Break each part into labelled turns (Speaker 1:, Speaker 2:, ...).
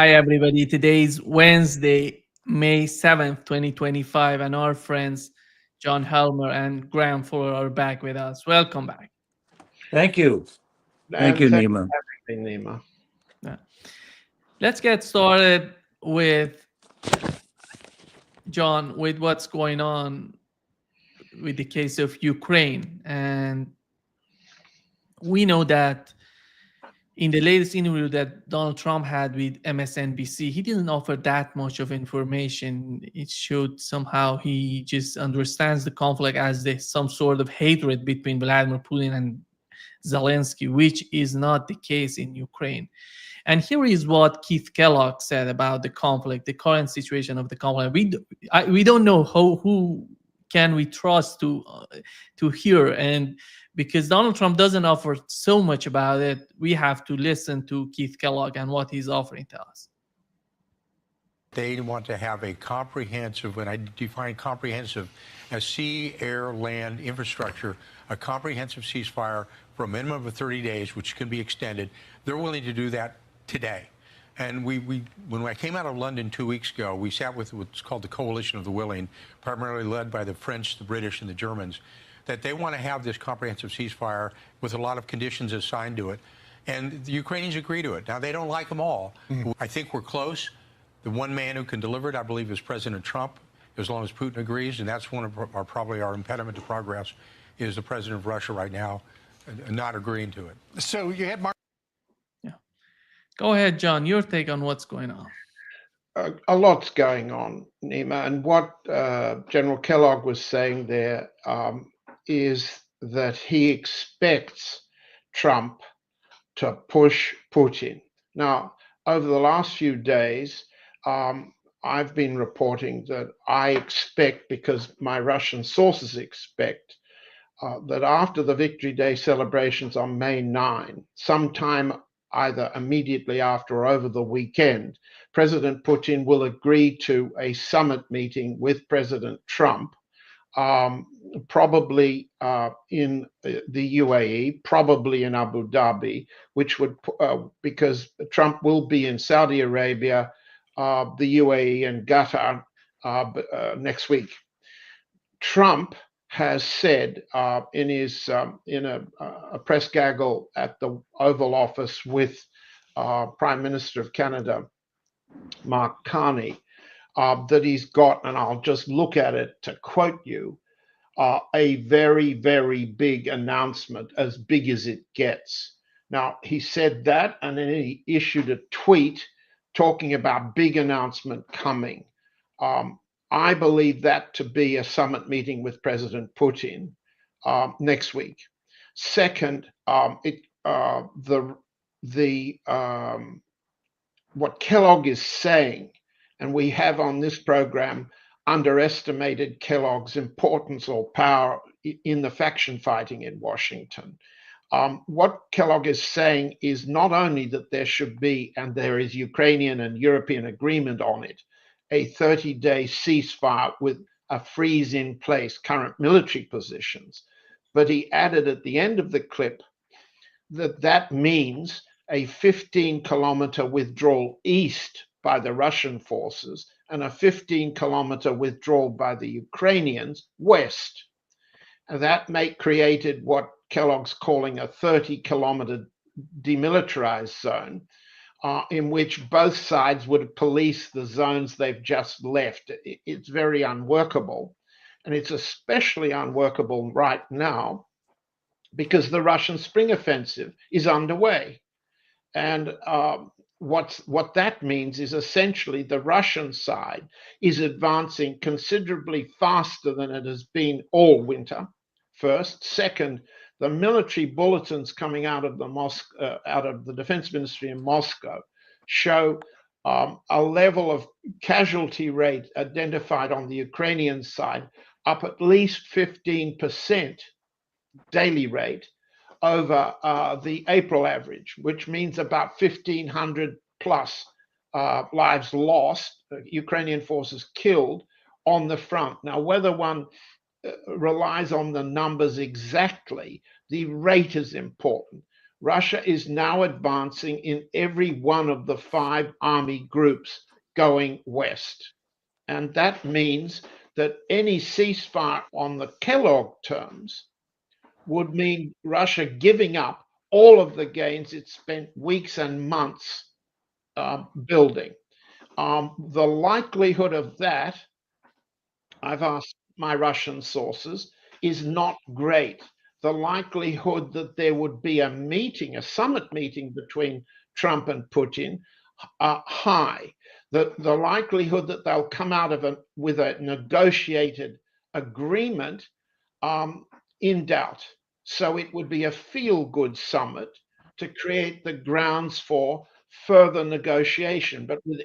Speaker 1: Hi, everybody. Today's Wednesday, May 7th, 2025, and our friends John Helmer and Graham Fuller are back with us. Welcome back.
Speaker 2: Thank you. Thank
Speaker 3: And
Speaker 2: you,
Speaker 3: thank
Speaker 2: Nima.
Speaker 3: you, Nima.
Speaker 1: Yeah. Let's get started with John, with what's going on with the case of Ukraine. And we know that in the latest interview that Donald Trump had with MSNBC, he didn't offer that much of information. It showed somehow he just understands the conflict as some sort of hatred between Vladimir Putin and Zelensky, which is not the case in Ukraine. And here is what Keith Kellogg said about the conflict, the current situation of the conflict. We don't know who can we trust to hear, and because Donald Trump doesn't offer so much about it, we have to listen to Keith Kellogg and what he's offering to us.
Speaker 4: They want to have a comprehensive, when I define comprehensive, as sea, air, land infrastructure, a comprehensive ceasefire for a minimum of 30 days, which can be extended. They're willing to do that today. And when I came out of London 2 weeks ago, we sat with what's called the Coalition of the Willing, primarily led by the French, the British, and the Germans, that they want to have this comprehensive ceasefire with a lot of conditions assigned to it. And the Ukrainians agree to it. Now, they don't like them all. I think we're close. The one man who can deliver it, I believe, is President Trump, as long as Putin agrees. And that's one of probably our impediment to progress, is the president of Russia right now not agreeing to it.
Speaker 5: So you had Mark.
Speaker 1: Yeah. Go ahead, John, your take on what's going on.
Speaker 3: A lot's going on, Nima. And what General Kellogg was saying there is that he expects Trump to push Putin. Now, over the last few days, I've been reporting that I expect, because my Russian sources expect, that after the Victory Day celebrations on May 9, sometime either immediately after or over the weekend, President Putin will agree to a summit meeting with President Trump, probably in the UAE, probably in Abu Dhabi, which would, because Trump will be in Saudi Arabia, the UAE, and Qatar next week. Trump has said in a press gaggle at the Oval Office with Prime Minister of Canada, Mark Carney, that he's got, and I'll just look at it to quote you, a very, very big announcement, as big as it gets. Now, he said that, and then he issued a tweet talking about big announcement coming. I believe that to be a summit meeting with President Putin next week. Second, what Kellogg is saying, and we have on this program underestimated Kellogg's importance or power in the faction fighting in Washington. What Kellogg is saying is not only that there should be, and there is Ukrainian and European agreement on it, a 30-day ceasefire with a freeze in place, current military positions, but he added at the end of the clip that that means a 15-kilometer withdrawal east by the Russian forces and a 15-kilometer withdrawal by the Ukrainians west. And that created what Kellogg's calling a 30-kilometer demilitarized zone, in which both sides would police the zones they've just left. It's very unworkable. And it's especially unworkable right now because the Russian spring offensive is underway. And what that means is essentially the Russian side is advancing considerably faster than it has been all winter, first. Second, the military bulletins coming out of the Defense Ministry in Moscow show a level of casualty rate identified on the Ukrainian side up at least 15% daily rate over the April average, which means about 1,500 plus lives lost, Ukrainian forces killed on the front. Now, whether one relies on the numbers exactly, the rate is important. Russia is now advancing in every one of the 5 army groups going west. And that means that any ceasefire on the Kellogg terms would mean Russia giving up all of the gains it spent weeks and months building. The likelihood of that, I've asked my Russian sources, is not great. The likelihood that there would be a meeting, a summit meeting between Trump and Putin, high. The likelihood that they'll come out of with a negotiated agreement, in doubt. So it would be a feel-good summit to create the grounds for further negotiation. But with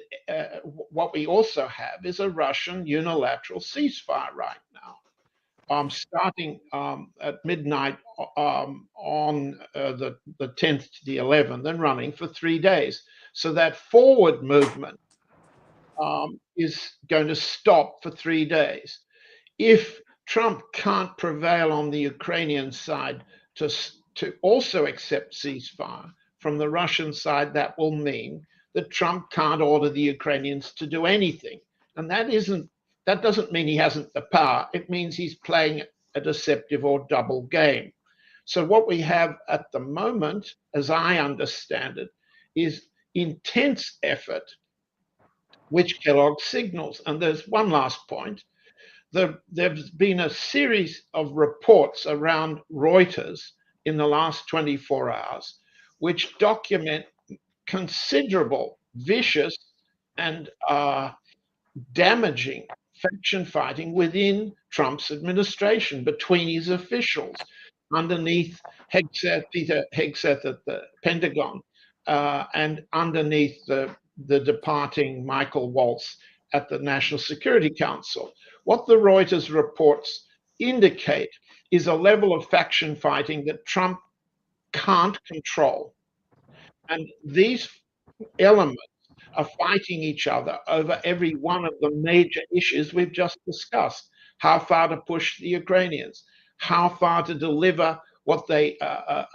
Speaker 3: what we also have is a Russian unilateral ceasefire right now, starting at midnight on the 10th to the 11th and running for 3 days. So that forward movement is going to stop for 3 days. If Trump can't prevail on the Ukrainian side to also accept ceasefire, from the Russian side, that will mean that Trump can't order the Ukrainians to do anything. And that doesn't mean he hasn't the power. It means he's playing a deceptive or double game. So what we have at the moment, as I understand it, is intense effort, which Kellogg signals. And there's one last point. There's been a series of reports around Reuters in the last 24 hours, which document considerable, vicious, and damaging faction fighting within Trump's administration, between his officials, underneath Peter Hegseth at the Pentagon, and underneath the departing Michael Waltz at the National Security Council. What the Reuters reports indicate is a level of faction fighting that Trump can't control. And these elements are fighting each other over every one of the major issues we've just discussed. How far to push the Ukrainians, how far to deliver what they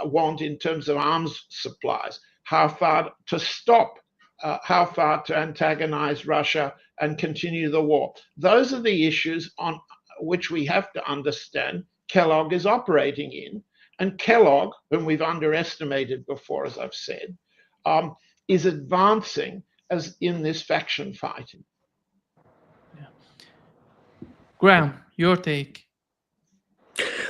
Speaker 3: want in terms of arms supplies, how far to stop, how far to antagonize Russia and continue the war. Those are the issues on which we have to understand Kellogg is operating in. And Kellogg, whom we've underestimated before, as I've said, is advancing as in this faction fighting.
Speaker 1: Yeah. Graham, your take.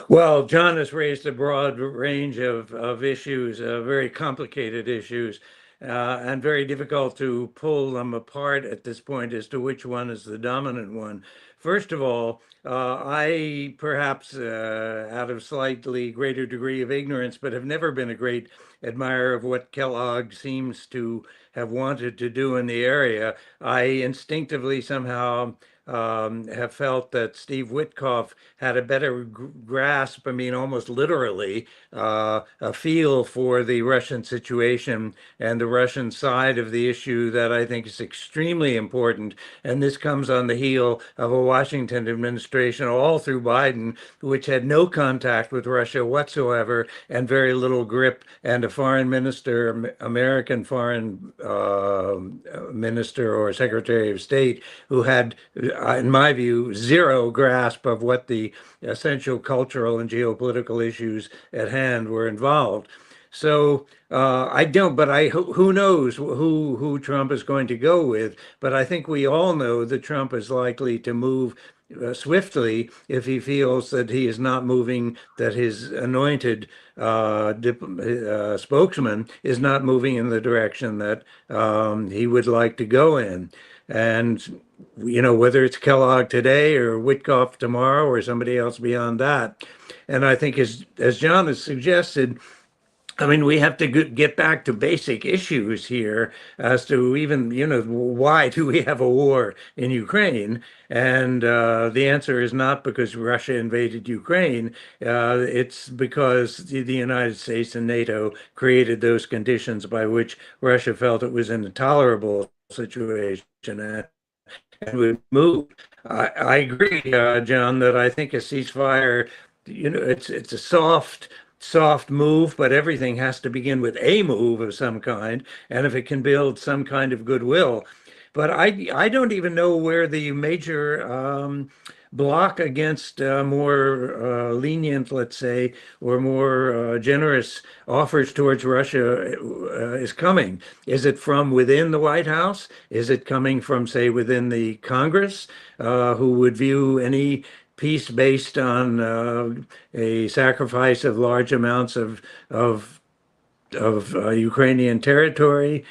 Speaker 2: Well, John has raised a broad range of issues, very complicated issues, and very difficult to pull them apart at this point as to which one is the dominant one. First of all, I perhaps, out of slightly greater degree of ignorance, but have never been a great admirer of what Kellogg seems to have wanted to do in the area. I instinctively somehow have felt that Steve Witkoff had a better grasp, I mean, almost literally, a feel for the Russian situation and the Russian side of the issue that I think is extremely important. And this comes on the heel of a Washington administration all through Biden, which had no contact with Russia whatsoever and very little grip, and a foreign minister, American foreign minister or secretary of state, who had, in my view, zero grasp of what the essential cultural and geopolitical issues at hand were involved. So I don't, but who knows who Trump is going to go with? But I think we all know that Trump is likely to move swiftly if he feels that he is not moving, that his anointed spokesman is not moving in the direction that he would like to go in. And whether it's Kellogg today or Witkoff tomorrow or somebody else beyond that. And I think, as John has suggested, I mean, we have to get back to basic issues here as to even, why do we have a war in Ukraine? And the answer is not because Russia invaded Ukraine. It's because the United States and NATO created those conditions by which Russia felt it was an intolerable situation and would move. I agree, John, that I think a ceasefire, it's a soft soft move, but everything has to begin with a move of some kind, and if it can build some kind of goodwill. But I don't even know where the major block against more lenient, let's say, or more generous offers towards Russia is coming. Is it from within the White House? Is it coming from, say, within the Congress, who would view any peace based on a sacrifice of large amounts of Ukrainian territory,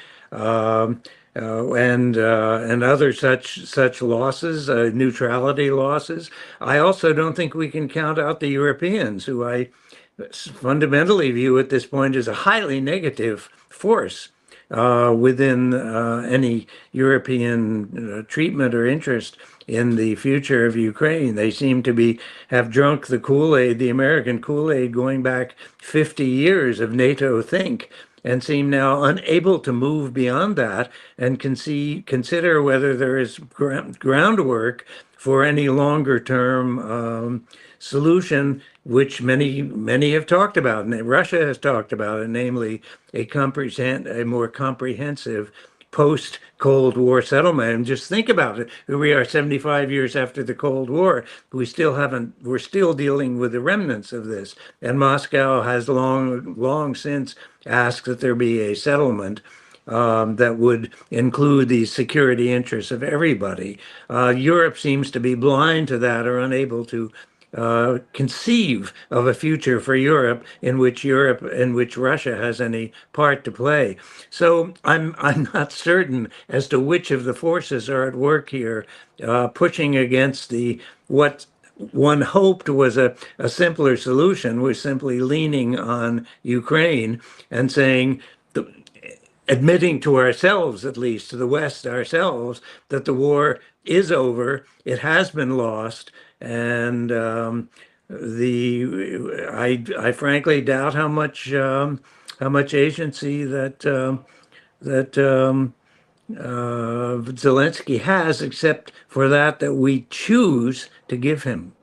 Speaker 2: and other such losses, neutrality losses? I also don't think we can count out the Europeans, who I fundamentally view at this point as a highly negative force within any European treatment or interest in the future of Ukraine. They seem to have drunk the Kool-Aid, the American Kool-Aid, going back 50 years of NATO think, and seem now unable to move beyond that and consider whether there is groundwork for any longer term solution, which many have talked about, and Russia has talked about it, namely a more comprehensive post-Cold War settlement. And just think about it. Here we are 75 years after the Cold War. We're still dealing with the remnants of this. And Moscow has long since asked that there be a settlement that would include the security interests of everybody. Europe seems to be blind to that, or unable to conceive of a future for Europe in which Russia has any part to play. So I'm not certain as to which of the forces are at work here, pushing against what one hoped was a simpler solution, was simply leaning on Ukraine and saying, admitting to ourselves, at least to the West ourselves, that the war is over, it has been lost, and I frankly doubt how much agency that Zelensky has, except for that we choose to give him.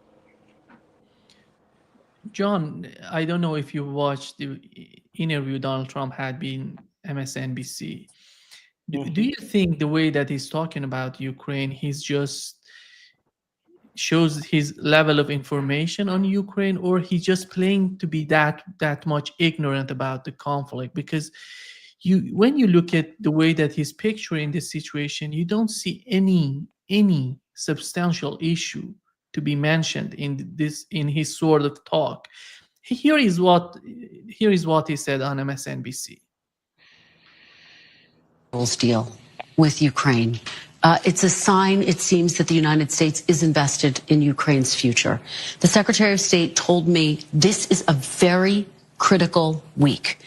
Speaker 1: John, I don't know if you watched the interview Donald Trump had been MSNBC. Do you think the way that he's talking about Ukraine, he's just shows his level of information on Ukraine, or he's just playing to be that much ignorant about the conflict? Because when you look at the way that he's picturing the situation, you don't see any substantial issue to be mentioned in his sort of talk. Here is what he said on MSNBC.
Speaker 5: Deal with Ukraine. It's a sign, it seems, that the United States is invested in Ukraine's future. The Secretary of State told me this is a very critical week.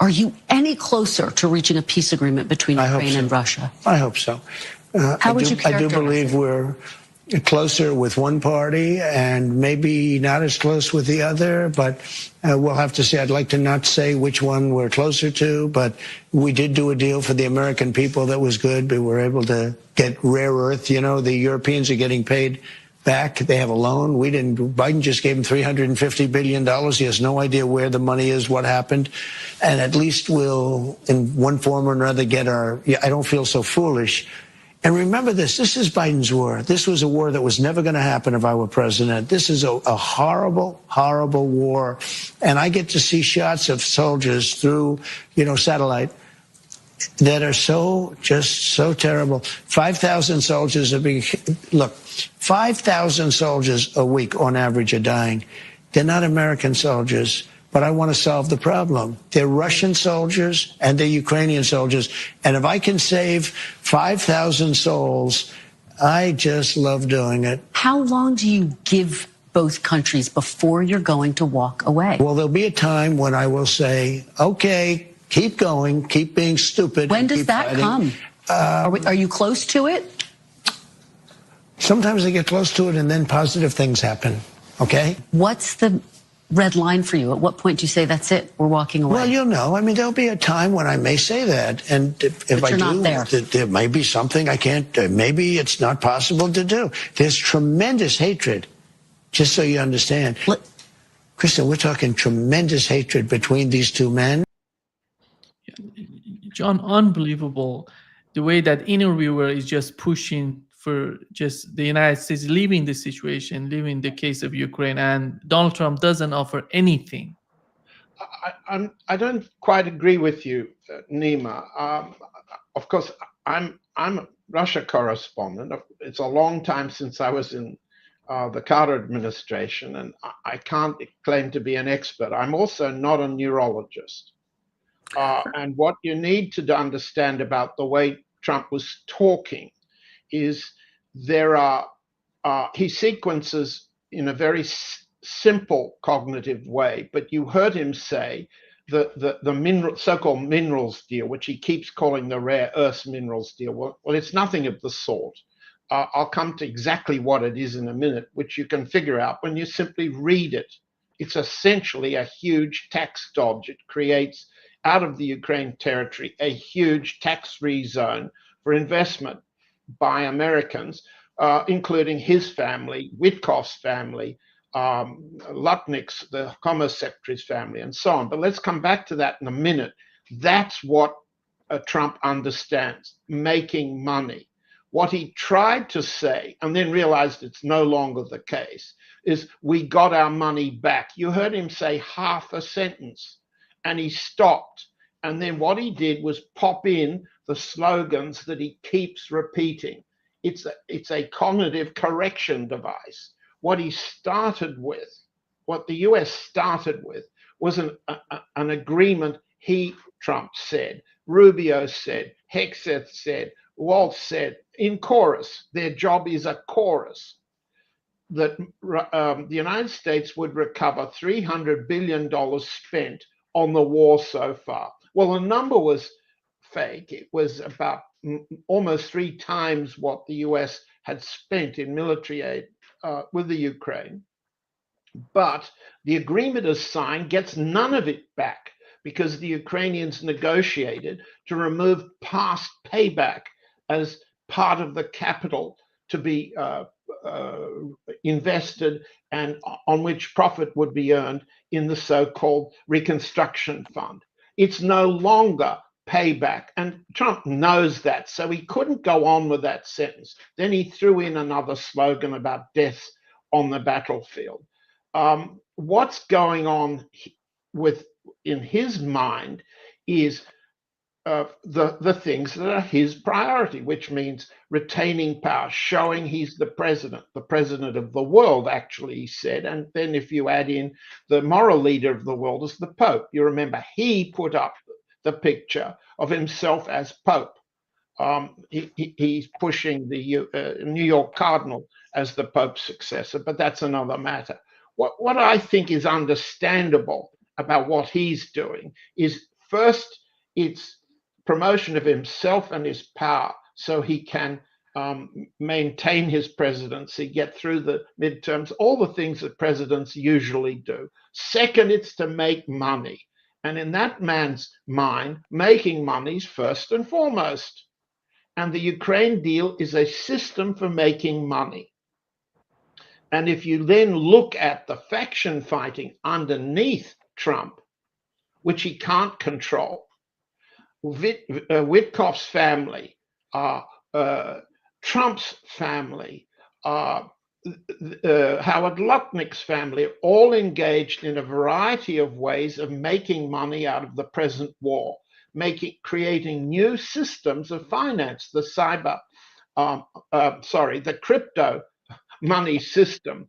Speaker 5: Are you any closer to reaching a peace agreement between Ukraine and Russia?
Speaker 6: I hope so.
Speaker 5: How would you characterize
Speaker 6: I do believe we're closer with one party and maybe not as close with the other, but we'll have to see. I'd like to not say which one we're closer to, but we did do a deal for the American people that was good. We were able to get rare earth. You know, the Europeans are getting paid back. They have a loan. We didn't. Biden just gave them $350 billion. He has no idea where the money is, what happened. And at least we'll, in one form or another, get our, I don't feel so foolish. And remember this is Biden's war. This was a war that was never going to happen if I were president. This is a horrible, horrible war. And I get to see shots of soldiers through, satellite that are just so terrible. 5,000 soldiers are being, 5,000 soldiers a week on average are dying. They're not American soldiers. But I want to solve the problem. They're Russian soldiers and they're Ukrainian soldiers. And if I can save 5,000 souls, I just love doing it.
Speaker 5: How long do you give both countries before you're going to walk away?
Speaker 6: Well, there'll be a time when I will say, okay, keep going, keep being stupid.
Speaker 5: When does that come? Are you close to it?
Speaker 6: Sometimes I get close to it and then positive things happen. Okay?
Speaker 5: What's the red line for you? At what point do you say, that's it, we're walking away?
Speaker 6: Well, there'll be a time when I may say that. And if I do, there may be something I can't, maybe it's not possible to do. There's tremendous hatred, just so you understand. Kristen, we're talking tremendous hatred between these two men.
Speaker 1: John, unbelievable the way that interviewer is just pushing for just the United States leaving the situation, leaving the case of Ukraine, and Donald Trump doesn't offer anything.
Speaker 3: I don't quite agree with you, Nima. Of course, I'm a Russia correspondent. It's a long time since I was in the Carter administration, and I can't claim to be an expert. I'm also not a neurologist. And what you need to understand about the way Trump was talking is he sequences in a very simple cognitive way, but you heard him say the so-called minerals deal, which he keeps calling the rare earth minerals deal. Well, it's nothing of the sort. I'll come to exactly what it is in a minute, which you can figure out when you simply read it. It's essentially a huge tax dodge. It creates out of the Ukraine territory a huge tax-free zone for investment by Americans, including his family, Witkoff's family, Lutnick's, the Commerce Secretary's family, and so on. But let's come back to that in a minute. That's what Trump understands, making money. What he tried to say, and then realized it's no longer the case, is we got our money back. You heard him say half a sentence, and he stopped. And then what he did was pop in the slogans that he keeps repeating. It's a cognitive correction device. What he started with, what the US started with, was an agreement Trump said, Rubio said, Hegseth said, Waltz said, in chorus. Their job is a chorus. That the United States would recover $300 billion spent on the war so far. Well, the number was fake. It was about almost 3 times what the US had spent in military aid with the Ukraine. But the agreement as signed gets none of it back because the Ukrainians negotiated to remove past payback as part of the capital to be invested and on which profit would be earned in the so-called reconstruction fund. It's no longer payback, and Trump knows that, so he couldn't go on with that sentence. Then he threw in another slogan about deaths on the battlefield. What's going on in his mind is the things that are his priority, which means retaining power, showing he's the president of the world, actually, he said. And then if you add in the moral leader of the world as the Pope, you remember he put up the picture of himself as Pope. He's pushing the New York Cardinal as the Pope's successor, but that's another matter. What I think is understandable about what he's doing is, first, it's promotion of himself and his power so he can maintain his presidency, get through the midterms, all the things that presidents usually do. Second, it's to make money. And in that man's mind, making money is first and foremost. And the Ukraine deal is a system for making money. And if you then look at the faction fighting underneath Trump, which he can't control, Witkoff's family, Trump's family, Howard Lutnick's family, are all engaged in a variety of ways of making money out of the present war, creating new systems of finance, the crypto money system.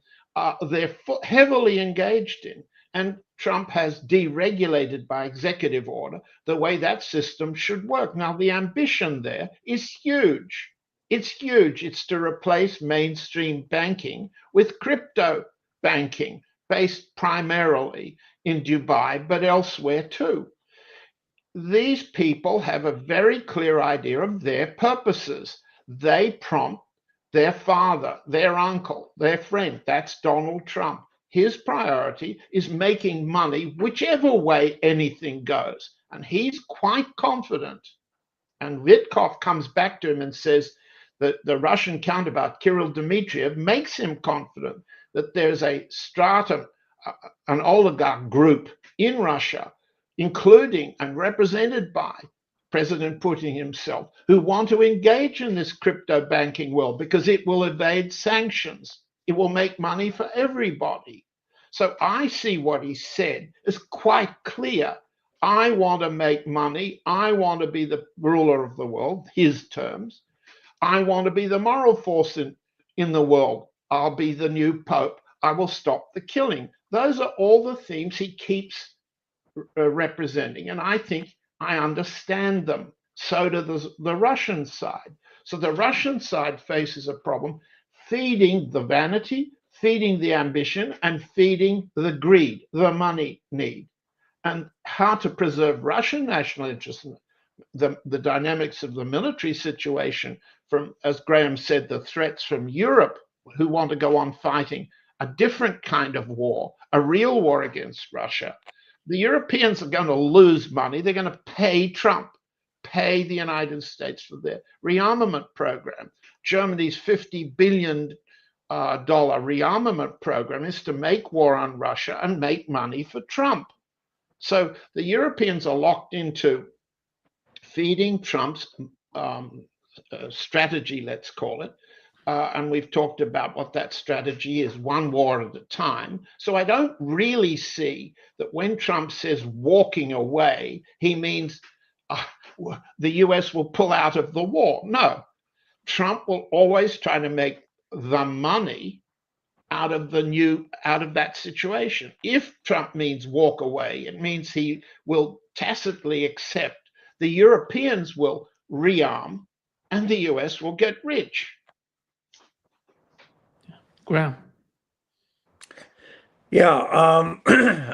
Speaker 3: They're heavily engaged in. And Trump has deregulated by executive order the way that system should work. Now, the ambition there is huge. It's huge. It's to replace mainstream banking with crypto banking, based primarily in Dubai, but elsewhere too. These people have a very clear idea of their purposes. They prompt their father, their uncle, their friend. That's Donald Trump. His priority is making money whichever way anything goes. And he's quite confident. And Witkoff comes back to him and says that the Russian counterpart, Kirill Dmitriev, makes him confident that there's a stratum an oligarch group in Russia, including and represented by President Putin himself, who want to engage in this crypto banking world because it will evade sanctions. It will make money for everybody. So I see what he said as quite clear. I want to make money. I want to be the ruler of the world, his terms. I want to be the moral force in the world. I'll be the new pope. I will stop the killing. Those are all the themes he keeps representing. And I think I understand them. So do the Russian side. So the Russian side faces a problem feeding the vanity, feeding the ambition, and feeding the greed, the money need. And how to preserve Russian national interests, the dynamics of the military situation, from, as Graham said, the threats from Europe, who want to go on fighting a different kind of war, a real war against Russia. The Europeans are going to lose money. They're going to pay Trump, pay the United States for their rearmament program. Germany's $50 billion rearmament program is to make war on Russia and make money for Trump. So the Europeans are locked into feeding Trump's strategy, let's call it. And we've talked about what that strategy is, one war at a time. So I don't really see that when Trump says walking away, he means the US will pull out of the war. No, Trump will always try to make the money out of that situation. If Trump means walk away, it means he will tacitly accept the Europeans will rearm and the US will get rich.
Speaker 1: Graham.
Speaker 2: Yeah,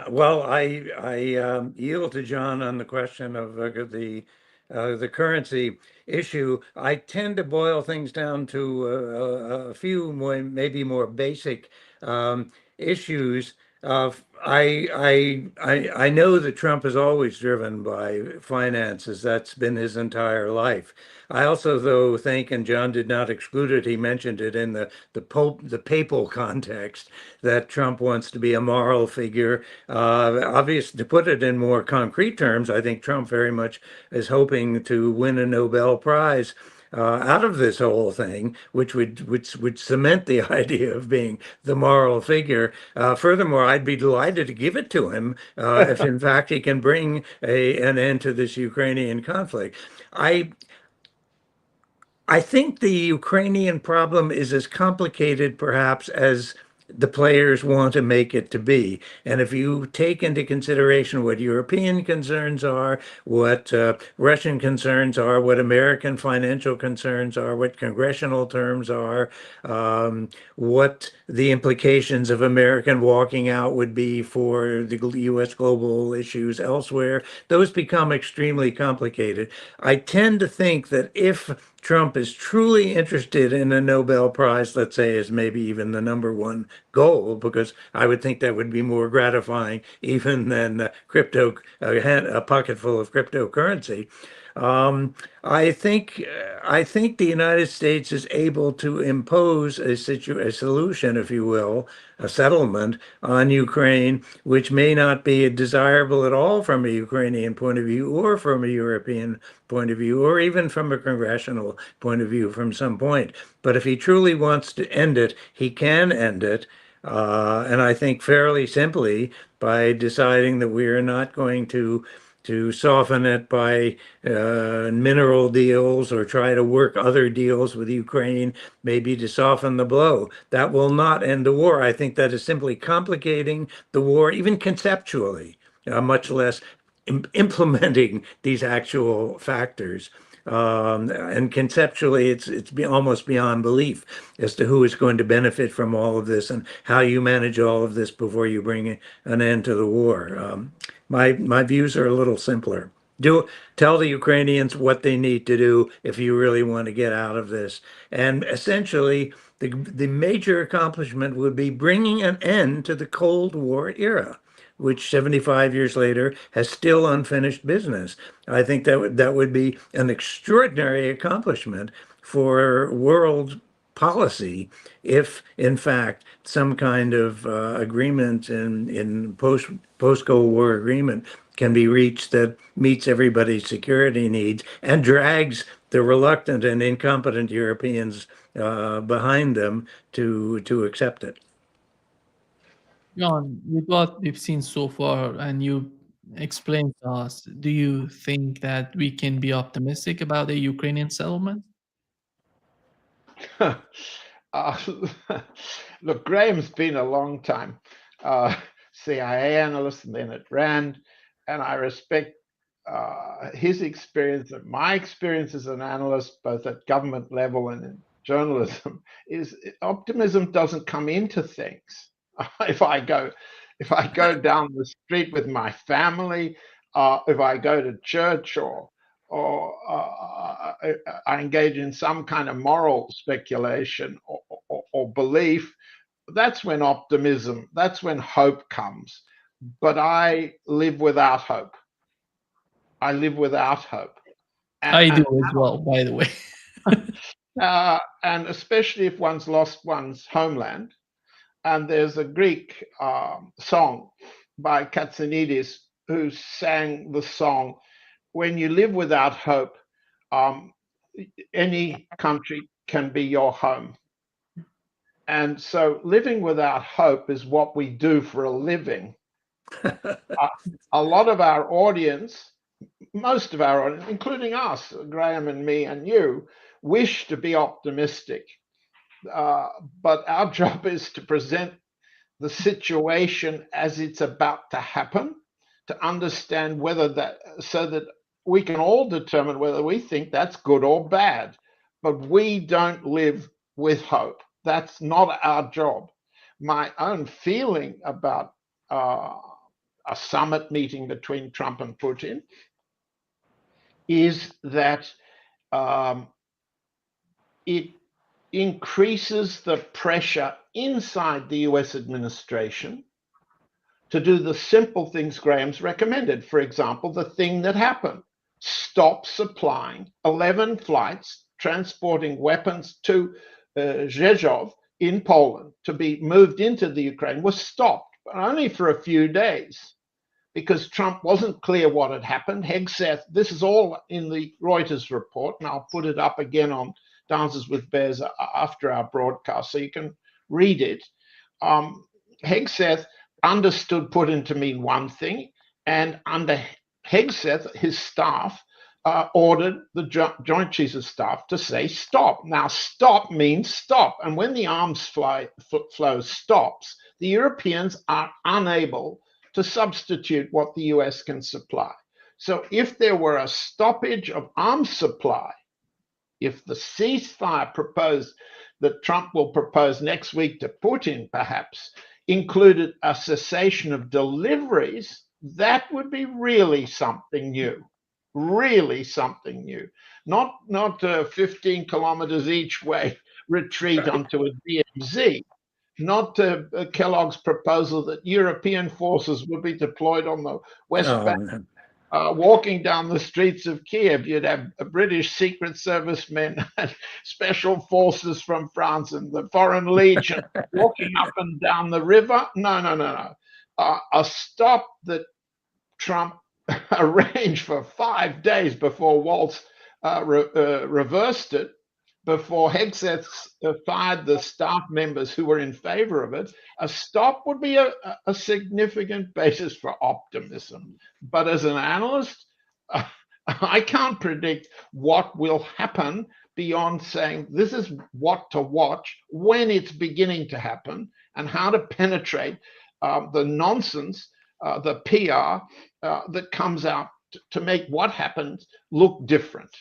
Speaker 2: well, I yield to John on the question of the currency issue. I tend to boil things down to a few maybe more basic issues. I know that Trump is always driven by finances. That's been his entire life. I also, though, think, and John did not exclude it, he mentioned it in the papal context, that Trump wants to be a moral figure. Obviously, to put it in more concrete terms, I think Trump very much is hoping to win a Nobel Prize out of this whole thing, which would cement the idea of being the moral figure. Furthermore, I'd be delighted to give it to him if, in fact, he can bring an end to this Ukrainian conflict. I think the Ukrainian problem is as complicated, perhaps, as the players want to make it to be. And if you take into consideration what European concerns are, what Russian concerns are, what American financial concerns are, what congressional terms are, what the implications of American walking out would be for the U.S. global issues elsewhere, those become extremely complicated. I tend to think that if Trump is truly interested in a Nobel Prize, let's say, as maybe even the #1 goal, because I would think that would be more gratifying even than a pocket full of cryptocurrency. I think the United States is able to impose a solution, if you will, a settlement on Ukraine, which may not be desirable at all from a Ukrainian point of view, or from a European point of view, or even from a congressional point of view from some point. But if he truly wants to end it, he can end it. And I think fairly simply by deciding that we are not going to soften it by mineral deals or try to work other deals with Ukraine, maybe to soften the blow. That will not end the war. I think that is simply complicating the war, even conceptually, much less implementing these actual factors. And conceptually, it's almost beyond belief as to who is going to benefit from all of this and how you manage all of this before you bring an end to the war. My views are a little simpler. Tell the Ukrainians what they need to do if you really want to get out of this. And essentially, the major accomplishment would be bringing an end to the Cold War era, which 75 years later has still unfinished business. I think that would be an extraordinary accomplishment for world policy if, in fact, some kind of agreement in post-Cold War agreement can be reached that meets everybody's security needs and drags the reluctant and incompetent Europeans behind them to accept it.
Speaker 1: John, with what we've seen so far, and you explained to us, do you think that we can be optimistic about the Ukrainian settlement?
Speaker 3: Uh, look, Graham's been a long time CIA analyst and then at Rand, and I respect his experience and my experience as an analyst, both at government level and in journalism, is optimism doesn't come into things. If I go down the street with my family, if I go to church or I engage in some kind of moral speculation or belief, that's when optimism, that's when hope comes. But I live without hope. I live without hope.
Speaker 1: I do as well, by the way.
Speaker 3: And especially if one's lost one's homeland. And there's a Greek song by Katsanidis who sang the song, "When you live without hope, any country can be your home." And so living without hope is what we do for a living. A lot of our audience, most of our audience, including us, Graham and me and you, wish to be optimistic. But our job is to present the situation as it's about to happen, to understand whether that, so that we can all determine whether we think that's good or bad. But we don't live with hope. That's not our job. My own feeling about a summit meeting between Trump and Putin is that it increases the pressure inside the US administration to do the simple things Graham's recommended. For example, the thing that happened: stop supplying 11 flights transporting weapons to Rzeszów in Poland to be moved into the Ukraine was stopped, but only for a few days, because Trump wasn't clear what had happened. Hegseth, this is all in the Reuters report, and I'll put it up again on Dances with Bears after our broadcast, so you can read it. Hegseth understood Putin to mean one thing, and under Hegseth, his staff ordered the Joint Chiefs of Staff to say stop. Now, stop means stop, and when the arms flow stops, the Europeans are unable to substitute what the US can supply. So if there were a stoppage of arms supply, if the ceasefire proposed that Trump will propose next week to Putin perhaps included a cessation of deliveries, that would be really something new. Really something new. Not 15 kilometers each way retreat onto a DMZ. Not Kellogg's proposal that European forces would be deployed on the West Bank. Walking down the streets of Kiev, you'd have British Secret Service men and special forces from France and the Foreign Legion walking up and down the river. No. A stop that Trump arranged for 5 days before Waltz reversed it, before Hegseth fired the staff members who were in favor of it. A stop would be a significant basis for optimism. But as an analyst, I can't predict what will happen beyond saying this is what to watch when it's beginning to happen, and how to penetrate the nonsense, the PR that comes out to make what happens look different.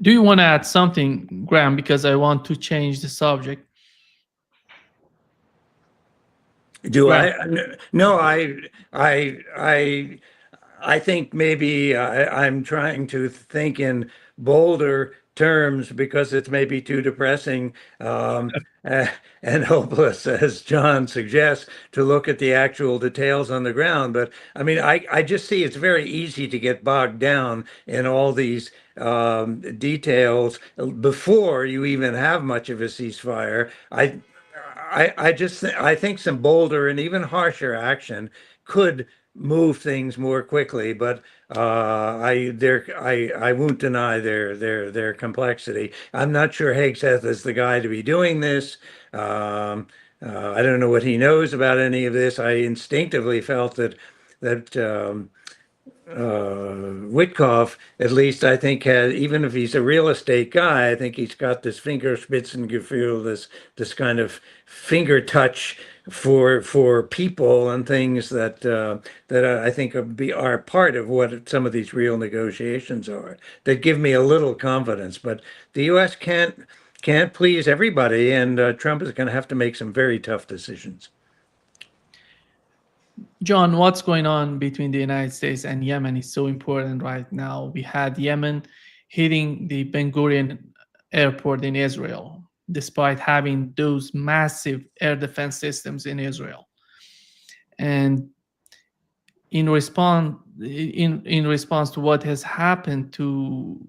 Speaker 1: Do you want to add something, Graham? Because I want to change the subject.
Speaker 2: Do I? No, I think maybe I'm trying to think in bolder terms because it's maybe too depressing and hopeless, as John suggests, to look at the actual details on the ground. But I mean, I just see it's very easy to get bogged down in all these details before you even have much of a ceasefire. I think some bolder and even harsher action could move things more quickly, but I won't deny their complexity. I'm not sure Hegseth is the guy to be doing this. I don't know what he knows about any of this. I instinctively felt that Witkoff, at least I think, has, even if he's a real estate guy, I think he's got this Fingerspitzengefühl, this kind of finger touch for people and things that I think are part of what some of these real negotiations are, that give me a little confidence. But the U.S. can't please everybody, and Trump is going to have to make some very tough decisions.
Speaker 1: John, what's going on between the United States and Yemen is so important right now. We had Yemen hitting the Ben Gurion airport in Israel, despite having those massive air defense systems in Israel. And in response to what has happened to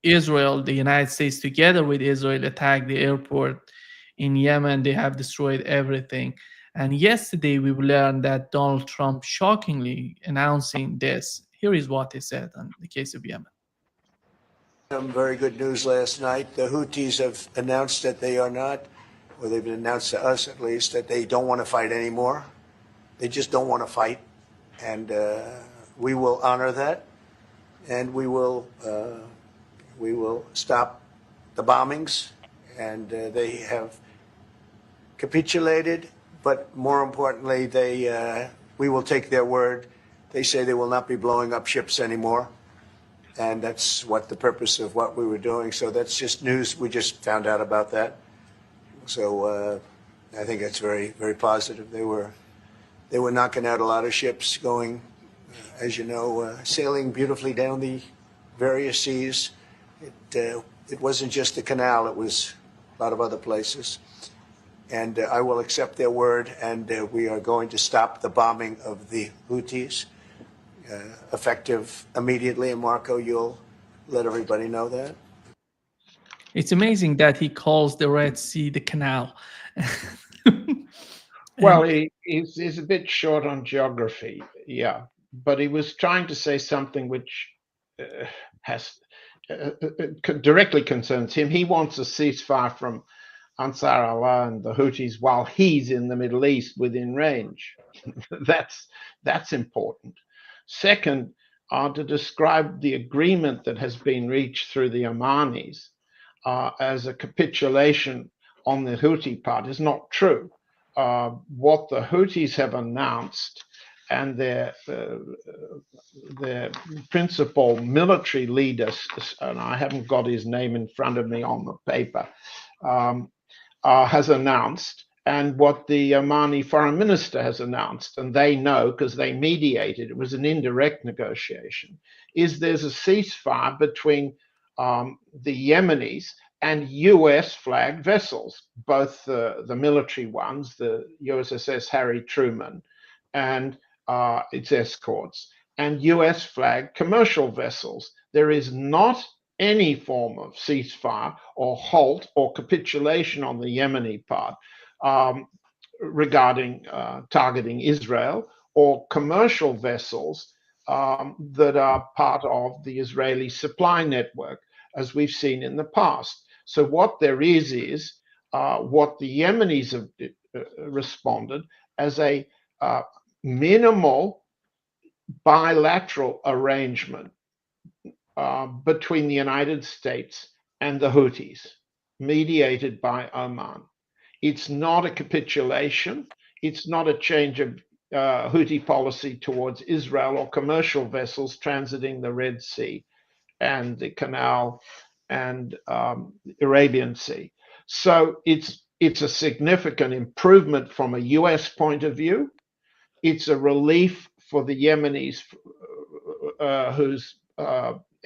Speaker 1: Israel, the United States, together with Israel, attacked the airport in Yemen. They have destroyed everything. And yesterday we learned that Donald Trump shockingly announcing this. Here is what he said on the case of Yemen.
Speaker 7: Some very good news last night. The Houthis have announced that they are not, or they've announced to us at least, that they don't want to fight anymore. They just don't want to fight. And we will honor that. And we will stop the bombings. And they have capitulated. But more importantly, we will take their word. They say they will not be blowing up ships anymore. And that's what the purpose of what we were doing. So that's just news. We just found out about that. So I think that's very, very positive. They were knocking out a lot of ships going, as you know, sailing beautifully down the various seas. It wasn't just the canal. It was a lot of other places. And I will accept their word, and we are going to stop the bombing of the Houthis, effective immediately. And Marco, you'll let everybody know that.
Speaker 1: It's amazing that he calls the Red Sea the canal.
Speaker 3: Well, he's a bit short on geography, yeah, but he was trying to say something which has directly concerns him. He wants a ceasefire from Ansar Allah and the Houthis while he's in the Middle East within range. That's important. Second, to describe the agreement that has been reached through the Omanis as a capitulation on the Houthi part is not true. What the Houthis have announced, and their principal military leader, and I haven't got his name in front of me on the paper, has announced, and what the Omani foreign minister has announced, and they know because they mediated, it was an indirect negotiation, is there's a ceasefire between the Yemenis and US flagged vessels, both the military ones, the USS Harry Truman and its escorts, and US flagged commercial vessels. There is not any form of ceasefire or halt or capitulation on the Yemeni part regarding targeting Israel or commercial vessels that are part of the Israeli supply network, as we've seen in the past. So what there is what the Yemenis have responded as a minimal bilateral arrangement between the United States and the Houthis, mediated by Oman. It's not a capitulation. It's not a change of Houthi policy towards Israel or commercial vessels transiting the Red Sea and the Canal and Arabian Sea. So it's a significant improvement from a US point of view. It's a relief for the Yemenis whose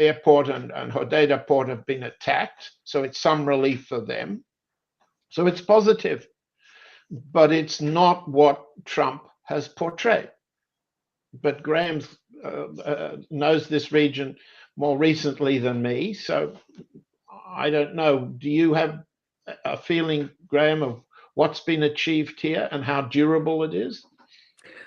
Speaker 3: airport and Hodeidah port have been attacked, so it's some relief for them. So it's positive, but it's not what Trump has portrayed. But Graham knows this region more recently than me, so I don't know. Do you have a feeling, Graham, of what's been achieved here and how durable it is?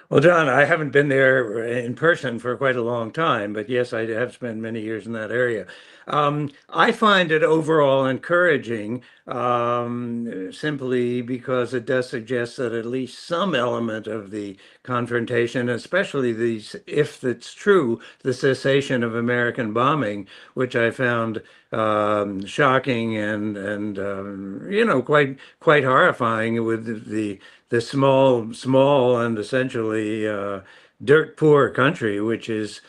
Speaker 2: Well, John, I haven't been there in person for quite a long time, but yes, I have spent many years in that area. I find it overall encouraging, simply because it does suggest that at least some element of the confrontation, especially these, if it's true, the cessation of American bombing, which I found shocking and quite horrifying with the small and essentially dirt poor country, which has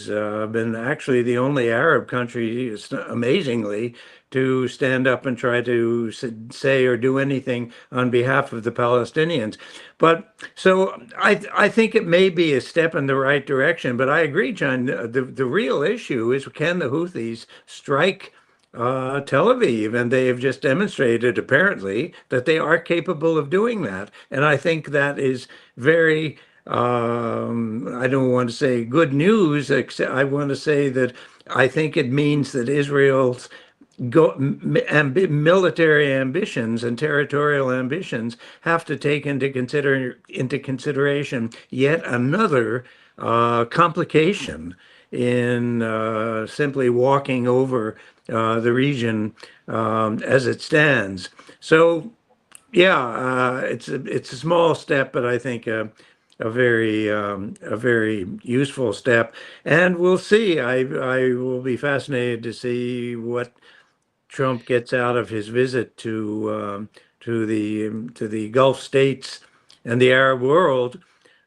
Speaker 2: been actually the only Arab country, amazingly, to stand up and try to say or do anything on behalf of the Palestinians. But so I think it may be a step in the right direction. But I agree, John. The real issue is, can the Houthis strike Tel Aviv? And they have just demonstrated, apparently, that they are capable of doing that. And I think that is very, I don't want to say good news, except I want to say that I think it means that Israel's military ambitions and territorial ambitions have to take into consideration yet another complication in simply walking over the region as it stands. So, yeah, it's a small step, but I think a very useful step. And we'll see. I will be fascinated to see what Trump gets out of his visit to the Gulf states and the Arab world.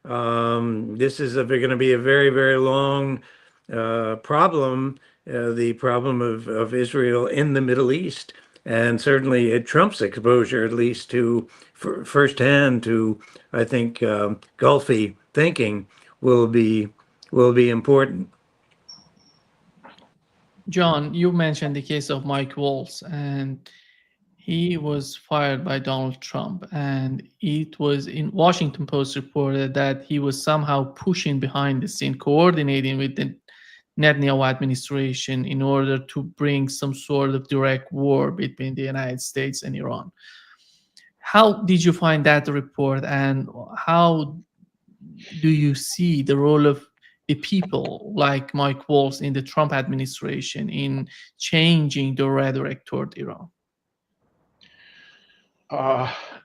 Speaker 2: This is going to be a very long problem, the problem of Israel in the Middle East, and certainly Trump's exposure, at least to firsthand to, I think, Gulfy thinking will be important.
Speaker 1: John, you mentioned the case of Mike Waltz, and he was fired by Donald Trump, and it was in Washington Post reported that he was somehow pushing behind the scene, coordinating with the Netanyahu administration in order to bring some sort of direct war between the United States and Iran. How did you find that report, and how do you see the role of the people like Mike Waltz in the Trump administration in changing the rhetoric toward Iran?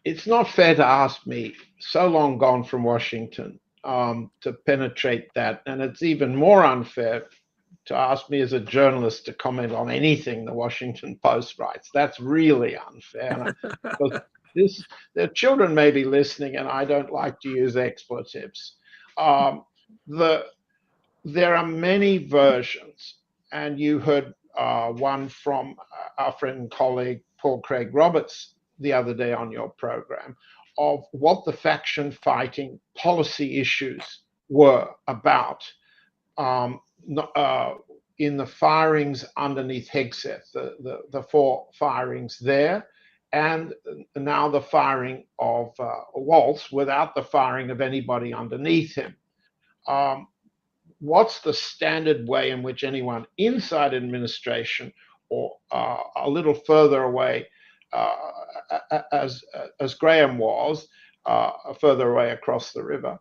Speaker 3: It's not fair to ask me, so long gone from Washington, to penetrate that. And it's even more unfair to ask me as a journalist to comment on anything the Washington Post writes. That's really unfair. Their children may be listening, and I don't like to use expletives. There are many versions, and you heard one from our friend and colleague Paul Craig Roberts the other day on your program, of what the faction fighting policy issues were about in the firings underneath Hegseth, the four firings there, and now the firing of Waltz without the firing of anybody underneath him. What's the standard way in which anyone inside administration or a little further away, as Graham was, further away across the river?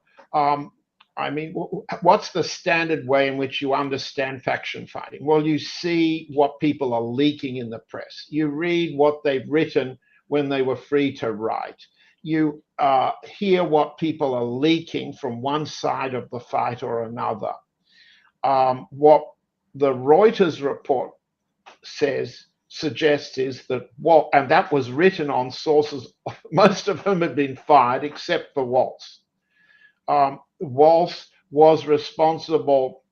Speaker 3: I mean, what's the standard way in which you understand faction fighting? Well, you see what people are leaking in the press. You read what they've written when they were free to write. You hear what people are leaking from one side of the fight or another. What the Reuters report suggests is that, and that was written on sources, most of whom had been fired except for Waltz. Waltz was responsible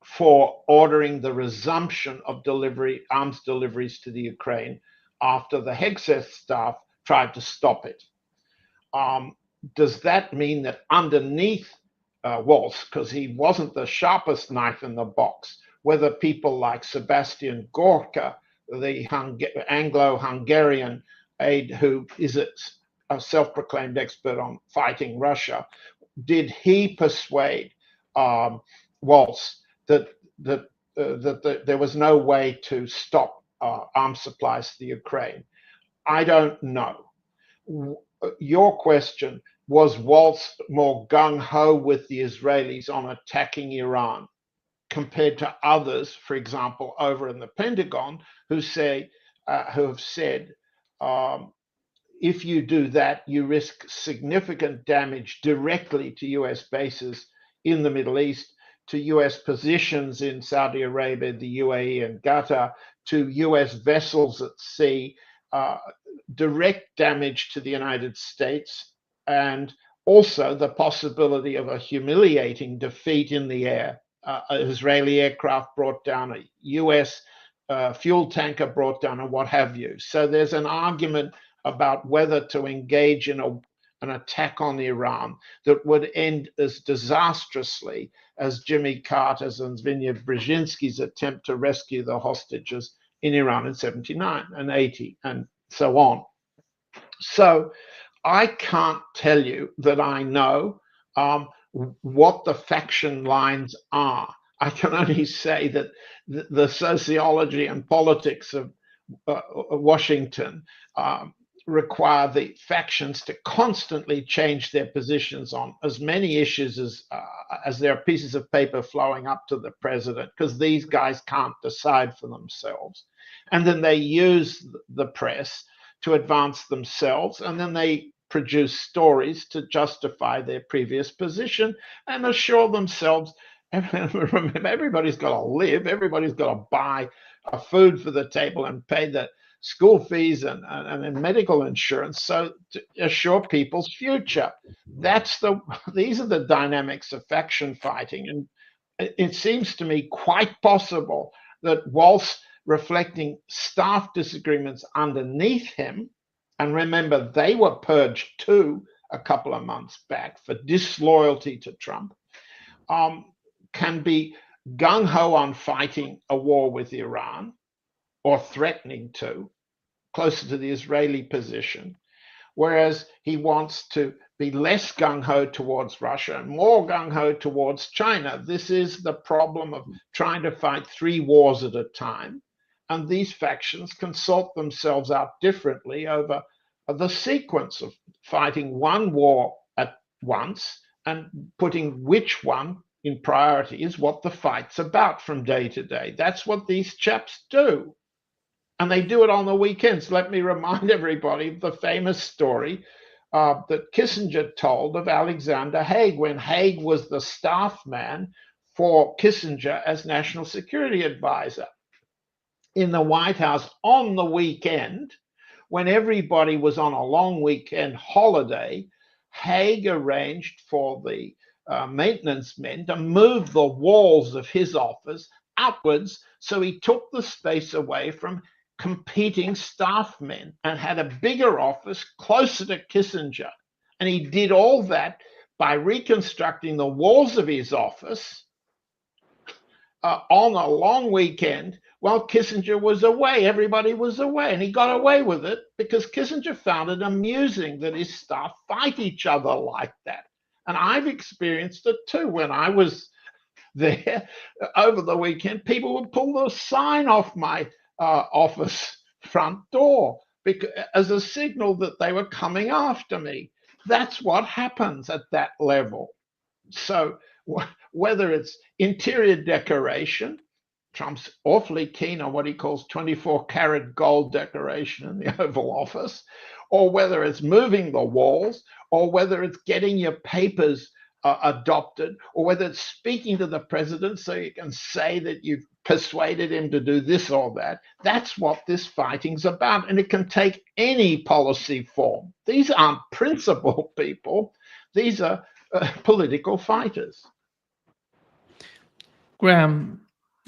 Speaker 3: for ordering the resumption of arms deliveries to the Ukraine after the Hegseth staff tried to stop it. Does that mean that underneath Waltz, because he wasn't the sharpest knife in the box, whether people like Sebastian Gorka, the Anglo-Hungarian aide who is a self-proclaimed expert on fighting Russia, did he persuade Waltz that there was no way to stop arms supplies to the Ukraine? I don't know. Your question, was Waltz more gung-ho with the Israelis on attacking Iran compared to others, for example, over in the Pentagon, who have said, if you do that, you risk significant damage directly to US bases in the Middle East, to US positions in Saudi Arabia, the UAE, and Qatar, to US vessels at sea, direct damage to the United States, and also the possibility of a humiliating defeat in the air. An Israeli aircraft brought down, a US fuel tanker brought down, and what have you. So there's an argument about whether to engage in an attack on Iran that would end as disastrously as Jimmy Carter's and Zbigniew Brzezinski's attempt to rescue the hostages in Iran in 79 and 80 and so on. So I can't tell you that I know what the faction lines are. I can only say that the sociology and politics of Washington require the factions to constantly change their positions on as many issues as there are pieces of paper flowing up to the president, because these guys can't decide for themselves. And then they use the press to advance themselves, and then they produce stories to justify their previous position and assure themselves. Remember, everybody's got to live, everybody's got to buy food for the table and pay the school fees and medical insurance, so to assure people's future. These are the dynamics of faction fighting, and it seems to me quite possible that whilst reflecting staff disagreements underneath him, and remember they were purged too a couple of months back for disloyalty to Trump, can be gung-ho on fighting a war with Iran, or threatening to, closer to the Israeli position, whereas he wants to be less gung-ho towards Russia and more gung-ho towards China. This is the problem of trying to fight 3 wars at a time, and these factions can sort themselves out differently over the sequence of fighting one war at once and putting which one in priority is what the fight's about from day to day. That's what these chaps do. And they do it on the weekends. Let me remind everybody of the famous story that Kissinger told of Alexander Haig, when Haig was the staff man for Kissinger as National Security Advisor in the White House on the weekend, when everybody was on a long weekend holiday. Haig arranged for the maintenance men to move the walls of his office outwards, so he took the space away from competing staff men and had a bigger office closer to Kissinger. And he did all that by reconstructing the walls of his office on a long weekend while Kissinger was away. Everybody was away, and he got away with it because Kissinger found it amusing that his staff fight each other like that. And I've experienced it too. When I was there over the weekend, people would pull the sign off my office front door because, as a signal that they were coming after me. That's what happens at that level. So whether it's interior decoration, Trump's awfully keen on what he calls 24-karat gold decoration in the Oval Office, or whether it's moving the walls, or whether it's getting your papers adopted, or whether it's speaking to the president so you can say that you've persuaded him to do this or that. That's what this fighting's about, and it can take any policy form. These aren't principled people. These are political fighters.
Speaker 1: Graham,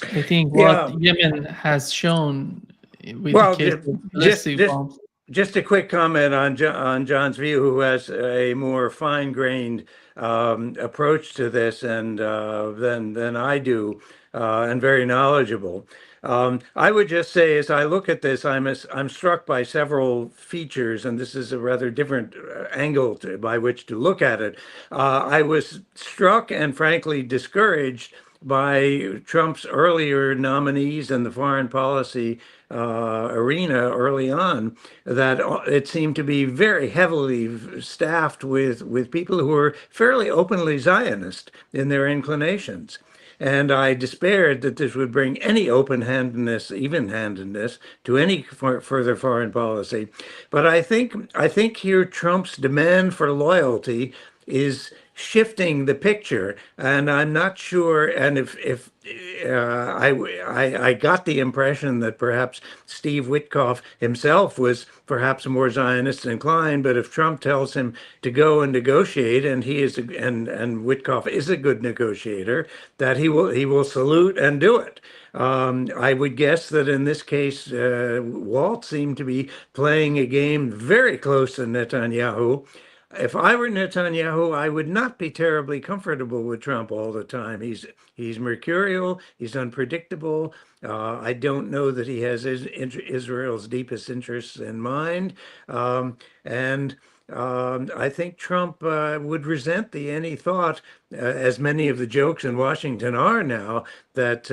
Speaker 1: I think what Yemen has shown with the case of ballistic bombs.
Speaker 2: Just a quick comment on John's view, who has a more fine-grained approach to this and than I do. and very knowledgeable. I would just say, as I look at this, I'm struck by several features, and this is a rather different angle by which to look at it. I was struck and frankly discouraged by Trump's earlier nominees in the foreign policy arena early on, that it seemed to be very heavily staffed with people who were fairly openly Zionist in their inclinations. And I despaired that this would bring any open-handedness, even-handedness to any further foreign policy. But I think here Trump's demand for loyalty is shifting the picture, and I'm not sure. And if I got the impression that perhaps Steve Witkoff himself was perhaps more Zionist inclined, but if Trump tells him to go and negotiate, and and Witkoff is a good negotiator, that he will salute and do it. I would guess that in this case, Walt seemed to be playing a game very close to Netanyahu. If I were Netanyahu, I would not be terribly comfortable with Trump all the time. He's mercurial. He's unpredictable. I don't know that he has Israel's deepest interests in mind, and I think Trump would resent any thought, as many of the jokes in Washington are now, that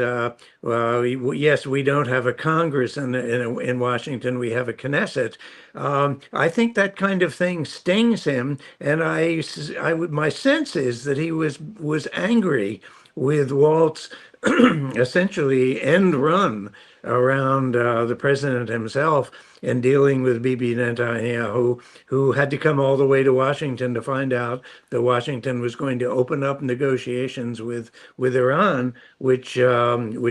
Speaker 2: yes, we don't have a Congress in Washington, we have a Knesset. I think that kind of thing stings him, and my sense is that he was angry with Walt's essentially end run around the president himself in dealing with Bibi Netanyahu, who had to come all the way to Washington to find out that Washington was going to open up negotiations with Iran, which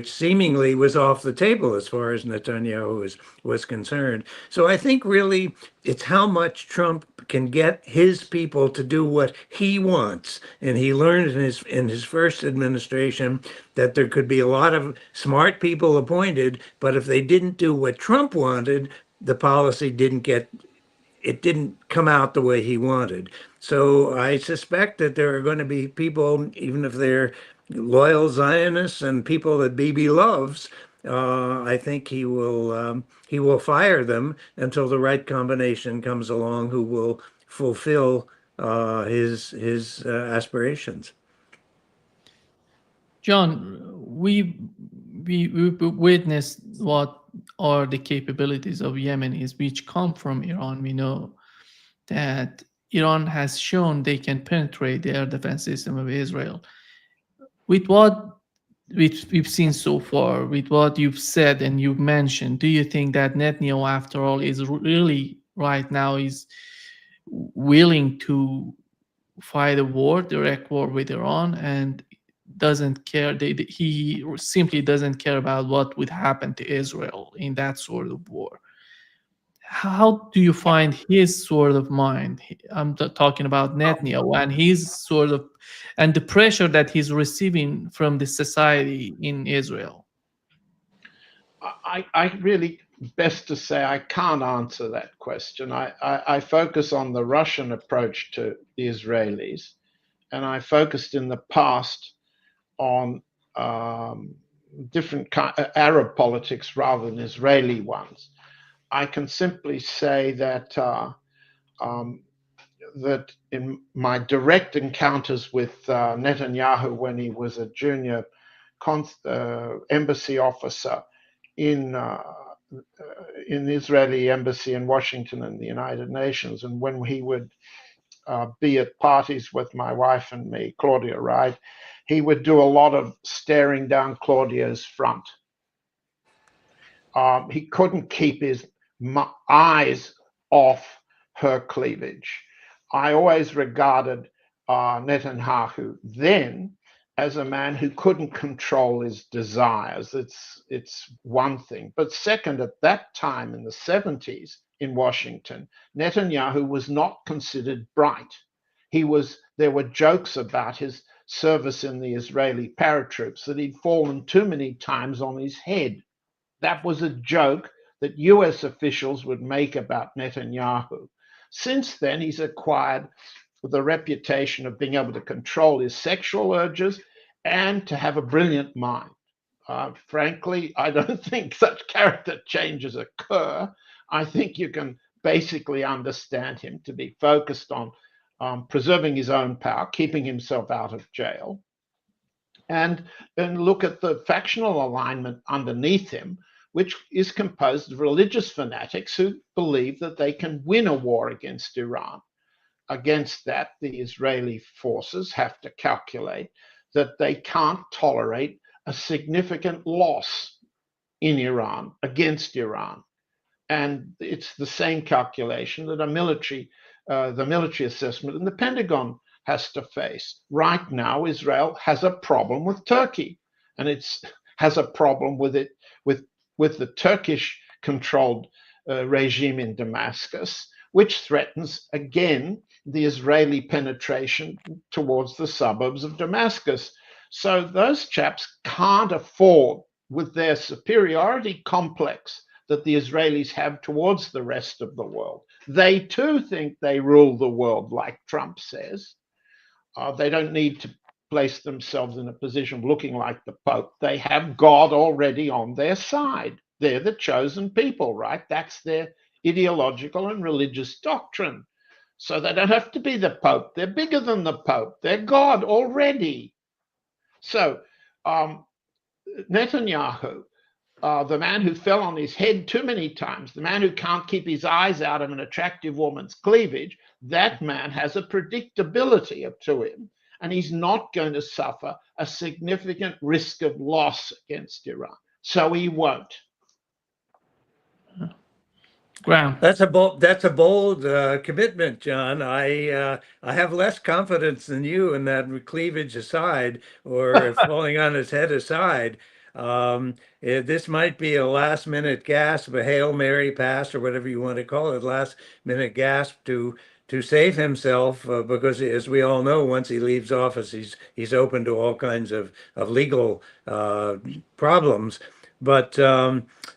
Speaker 2: seemingly was off the table as far as Netanyahu was concerned. So I think really it's how much Trump can get his people to do what he wants. And he learned in his first administration that there could be a lot of smart people appointed, but if they didn't do what Trump wanted, the policy didn't come out the way he wanted. So I suspect that there are going to be people, even if they're loyal Zionists and people that Bibi loves, I think he will fire them until the right combination comes along who will fulfill his aspirations.
Speaker 1: John, we witnessed what are the capabilities of Yemenis, which come from Iran. We know that Iran has shown they can penetrate the air defense system of Israel. With what we've seen so far, with what you've said and you've mentioned, do you think that Netanyahu, after all, is really right now is willing to fight a war, direct war with Iran, and doesn't care? He simply doesn't care about what would happen to Israel in that sort of war. How do you find his sort of mind? I'm talking about Netanyahu and his sort of, and the pressure that he's receiving from the society in Israel.
Speaker 3: I really, best to say, I can't answer that question. I focus on the Russian approach to the Israelis, and I focused in the past on different Arab politics rather than Israeli ones. I can simply say that that in my direct encounters with Netanyahu when he was a junior embassy officer in the Israeli embassy in Washington and the United Nations, and when he would be at parties with my wife and me, Claudia, right, he would do a lot of staring down Claudia's front. He couldn't keep his eyes off her cleavage. I always regarded Netanyahu then as a man who couldn't control his desires. It's one thing. But second, at that time in the 70s in Washington, Netanyahu was not considered bright. There were jokes about his service in the Israeli paratroops, that he'd fallen too many times on his head. That was a joke that US officials would make about Netanyahu. Since then, he's acquired the reputation of being able to control his sexual urges and to have a brilliant mind. Frankly, I don't think such character changes occur. I think you can basically understand him to be focused on preserving his own power, keeping himself out of jail, and look at the factional alignment underneath him, which is composed of religious fanatics who believe that they can win a war against Iran. Against that, the Israeli forces have to calculate that they can't tolerate a significant loss in Iran against Iran. And it's the same calculation that the military assessment in the Pentagon has to face. Right now, Israel has a problem with Turkey, and it has a problem with it with the Turkish-controlled regime in Damascus, which threatens again the Israeli penetration towards the suburbs of Damascus. So those chaps can't afford, with their superiority complex that the Israelis have towards the rest of the world. They too think they rule the world, like Trump says. They don't need to place themselves in a position of looking like the Pope. They have God already on their side. They're the chosen people, right? That's their ideological and religious doctrine. So they don't have to be the Pope. They're bigger than the Pope. They're God already. So Netanyahu, the man who fell on his head too many times, the man who can't keep his eyes out of an attractive woman's cleavage, that man has a predictability to him, and he's not going to suffer a significant risk of loss against Iran. So he won't.
Speaker 1: Graham.
Speaker 2: That's a bold commitment, John. I have less confidence than you in that cleavage aside, or falling on his head aside. This might be a last minute gasp, a Hail Mary pass, or whatever you want to call it, last minute gasp to save himself, because as we all know, once he leaves office, he's open to all kinds of legal problems. But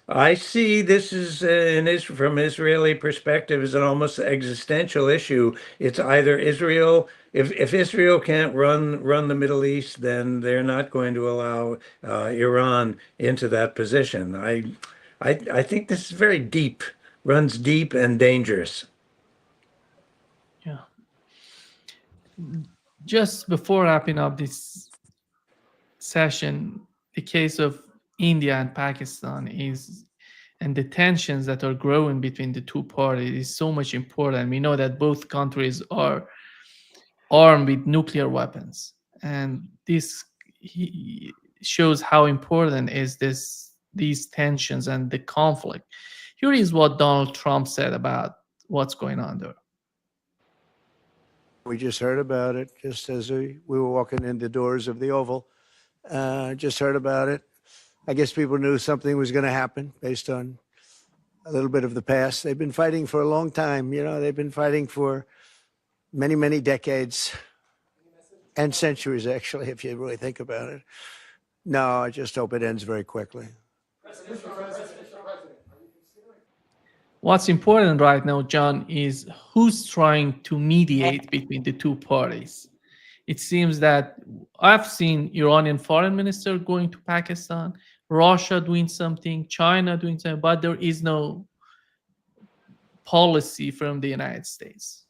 Speaker 2: I see this is from Israeli perspective as an almost existential issue. It's either Israel, if Israel can't run the Middle East, then they're not going to allow Iran into that position. I think this is very deep, runs deep and dangerous.
Speaker 1: Yeah. Just before wrapping up this session, the case of India and Pakistan and the tensions that are growing between the two parties is so much important. We know that both countries are armed with nuclear weapons, and this shows how important is these tensions and the conflict. Here is what Donald Trump said about what's going on there.
Speaker 8: We just heard about it just as we were walking in the doors of the Oval. Just heard about it. I guess people knew something was going to happen based on a little bit of the past. They've been fighting for a long time. You know, they've been fighting for many, many decades and centuries, actually, if you really think about it. No, I just hope it ends very quickly.
Speaker 1: What's important right now, John, is who's trying to mediate between the two parties. It seems that I've seen Iranian foreign minister going to Pakistan, Russia doing something, China doing something, but there is no policy from the United States.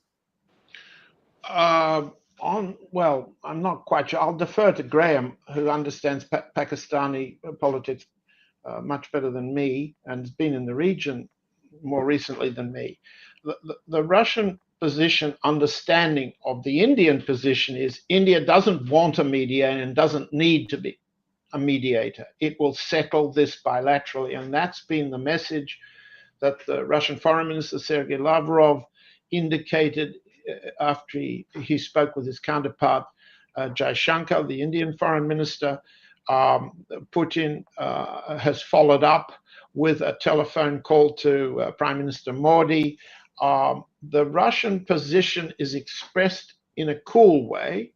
Speaker 3: Well, I'm not quite sure. I'll defer to Graham, who understands Pakistani politics much better than me and has been in the region more recently than me. The Russian position, understanding of the Indian position, is India doesn't want a mediator and doesn't need to be a mediator. It will settle this bilaterally. And that's been the message that the Russian Foreign Minister, Sergei Lavrov, indicated after he spoke with his counterpart, Jaishankar, the Indian Foreign Minister. Putin has followed up with a telephone call to Prime Minister Modi. The Russian position is expressed in a cool way.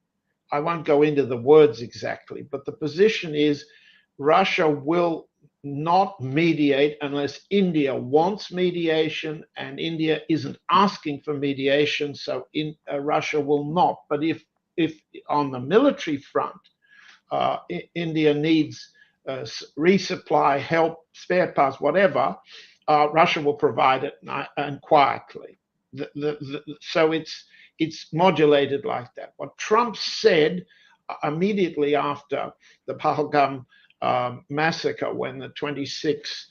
Speaker 3: I won't go into the words exactly, but the position is Russia will not mediate unless India wants mediation, and India isn't asking for mediation, so Russia will not. But if on the military front, India needs resupply, help, spare parts, whatever, Russia will provide it and quietly. So it's modulated like that. What Trump said immediately after the Pahalgam massacre, when the 26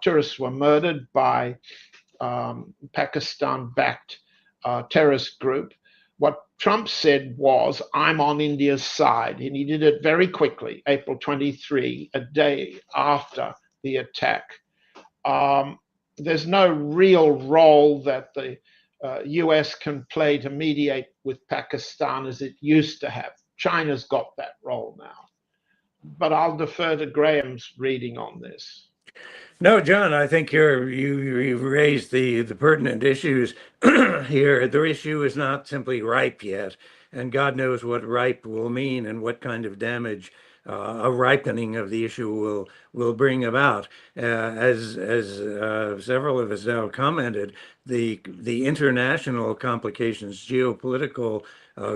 Speaker 3: tourists were murdered by Pakistan-backed terrorist group, what Trump said was, I'm on India's side. And he did it very quickly, April 23, a day after the attack. There's no real role that the US can play to mediate with Pakistan as it used to have. China's got that role now. But I'll defer to Graham's reading on this.
Speaker 2: No, John, I think you've raised the pertinent issues here. The issue is not simply ripe yet, and God knows what ripe will mean and what kind of damage a ripening of the issue will bring about. As several of us now commented, the international complications, geopolitical,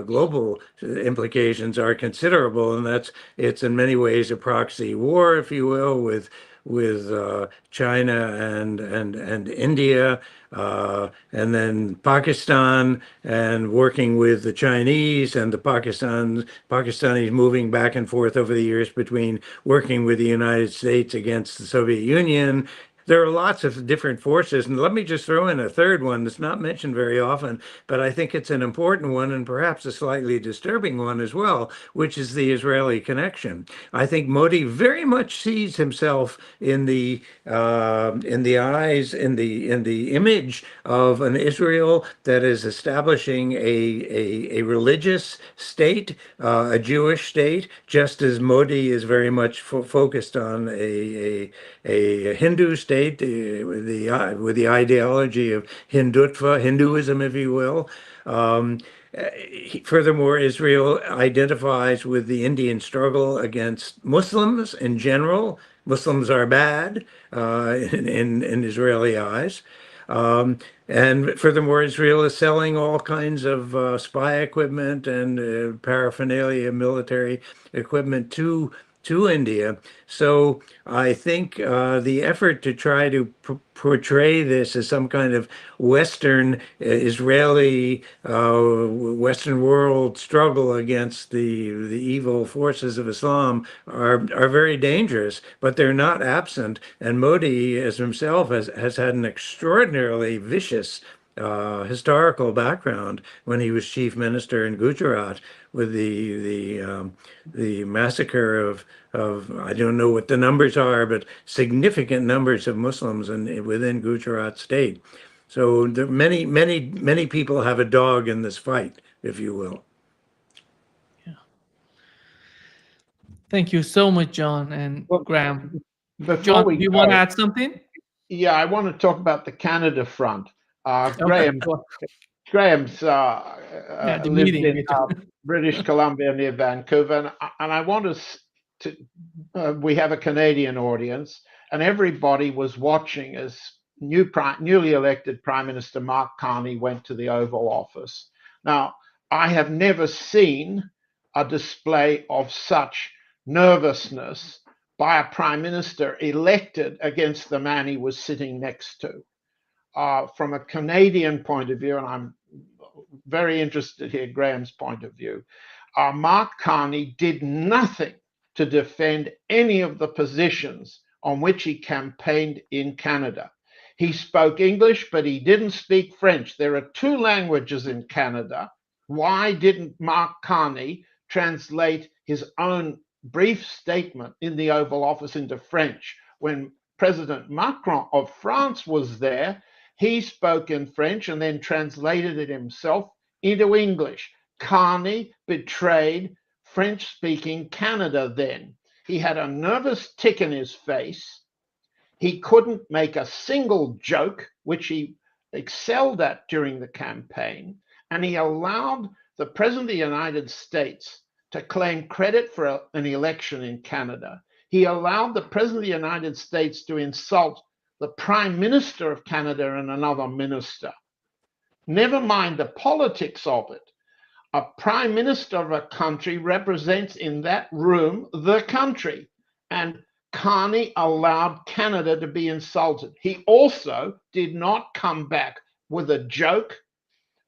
Speaker 2: global implications are considerable, and it's in many ways a proxy war, if you will, with China and India, and then Pakistan, and working with the Chinese and the Pakistanis moving back and forth over the years between working with the United States against the Soviet Union. There are lots of different forces, and let me just throw in a third one that's not mentioned very often, but I think it's an important one and perhaps a slightly disturbing one as well, which is the Israeli connection. I think Modi very much sees himself in the image of an Israel that is establishing a religious state, a Jewish state, just as Modi is very much focused on a Hindu state with the ideology of Hinduism, if you will. Furthermore, Israel identifies with the Indian struggle against Muslims in general. Muslims are bad in Israeli eyes. And furthermore, Israel is selling all kinds of spy equipment and paraphernalia, military equipment to India. So I think the effort to try to portray this as some kind of Western Israeli Western world struggle against the evil forces of Islam are very dangerous, but they're not absent. And Modi, as himself, has had an extraordinarily vicious historical background when he was chief minister in Gujarat with the massacre of I don't know what the numbers are, but significant numbers of Muslims within Gujarat state. So there, many people have a dog in this fight, if you will.
Speaker 1: Yeah. Thank you so much, John and Graham. John, do you want to add something?
Speaker 3: Yeah, I want to talk about the Canada front.
Speaker 1: Okay.
Speaker 3: Graham's
Speaker 1: the
Speaker 3: lived
Speaker 1: meeting.
Speaker 3: in British Columbia near Vancouver, and I want us to. We have a Canadian audience, and everybody was watching as newly elected Prime Minister Mark Carney went to the Oval Office. Now, I have never seen a display of such nervousness by a Prime Minister elected against the man he was sitting next to. From a Canadian point of view, and I'm very interested to hear Graham's point of view, Mark Carney did nothing to defend any of the positions on which he campaigned in Canada. He spoke English, but he didn't speak French. There are two languages in Canada. Why didn't Mark Carney translate his own brief statement in the Oval Office into French? When President Macron of France was there, he spoke in French and then translated it himself into English. Carney betrayed French-speaking Canada then. He had a nervous tick in his face. He couldn't make a single joke, which he excelled at during the campaign, and he allowed the President of the United States to claim credit for an election in Canada. He allowed the President of the United States to insult the Prime Minister of Canada and another minister. Never mind the politics of it. A Prime Minister of a country represents in that room the country, And Carney allowed Canada to be insulted. He also did not come back with a joke,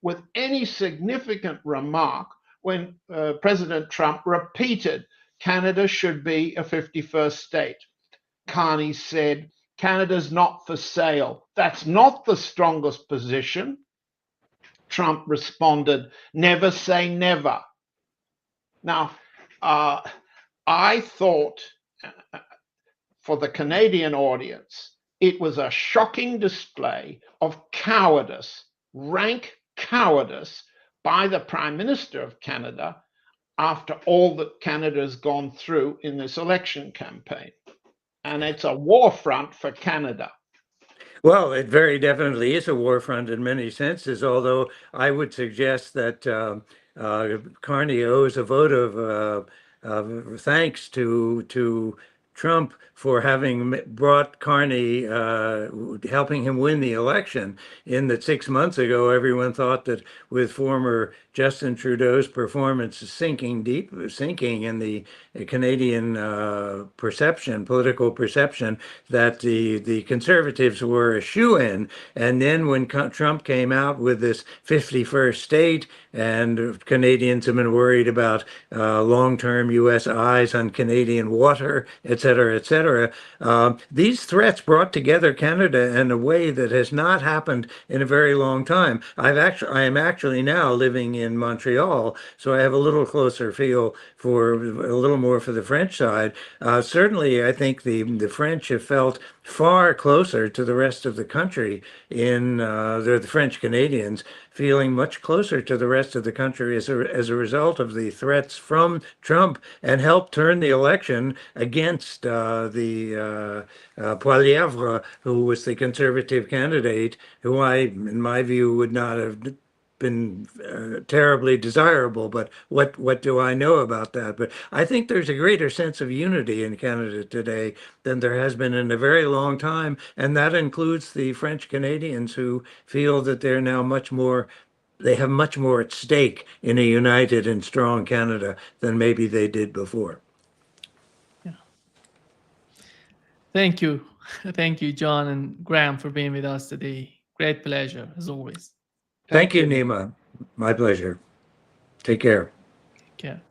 Speaker 3: with any significant remark when President Trump repeated Canada should be a 51st state. Carney said, Canada's not for sale. That's not the strongest position. Trump responded, never say never. Now, I thought for the Canadian audience, it was a shocking display of cowardice, rank cowardice by the Prime Minister of Canada after all that Canada has gone through in this election campaign. And it's a war front for Canada.
Speaker 2: Well, it very definitely is a war front in many senses, although I would suggest that Carney owes a vote of thanks to Trump for having brought Carney, helping him win the election. In that 6 months ago, everyone thought that with former Justin Trudeau's performance sinking in the Canadian political perception, that the Conservatives were a shoo-in. And then when Trump came out with this 51st state, and Canadians have been worried about long-term U.S. eyes on Canadian water, et cetera, et cetera. These threats brought together Canada in a way that has not happened in a very long time. I am actually now living in Montreal, so I have a little closer feel for a little more for the French side. Certainly, I think the French have felt far closer to the rest of the country in the French Canadians feeling much closer to the rest of the country as a result of the threats from Trump, and helped turn the election against the Poilievre, who was the Conservative candidate, who in my view, would not have been terribly desirable, but what do I know about that? But I think there's a greater sense of unity in Canada today than there has been in a very long time, and that includes the French Canadians, who feel that they have much more at stake in a united and strong Canada than maybe they did before.
Speaker 1: Yeah. Thank you. Thank you, John and Graham, for being with us today. Great pleasure, as always.
Speaker 2: Thank you, Nima. My pleasure. Take care.
Speaker 1: Take care.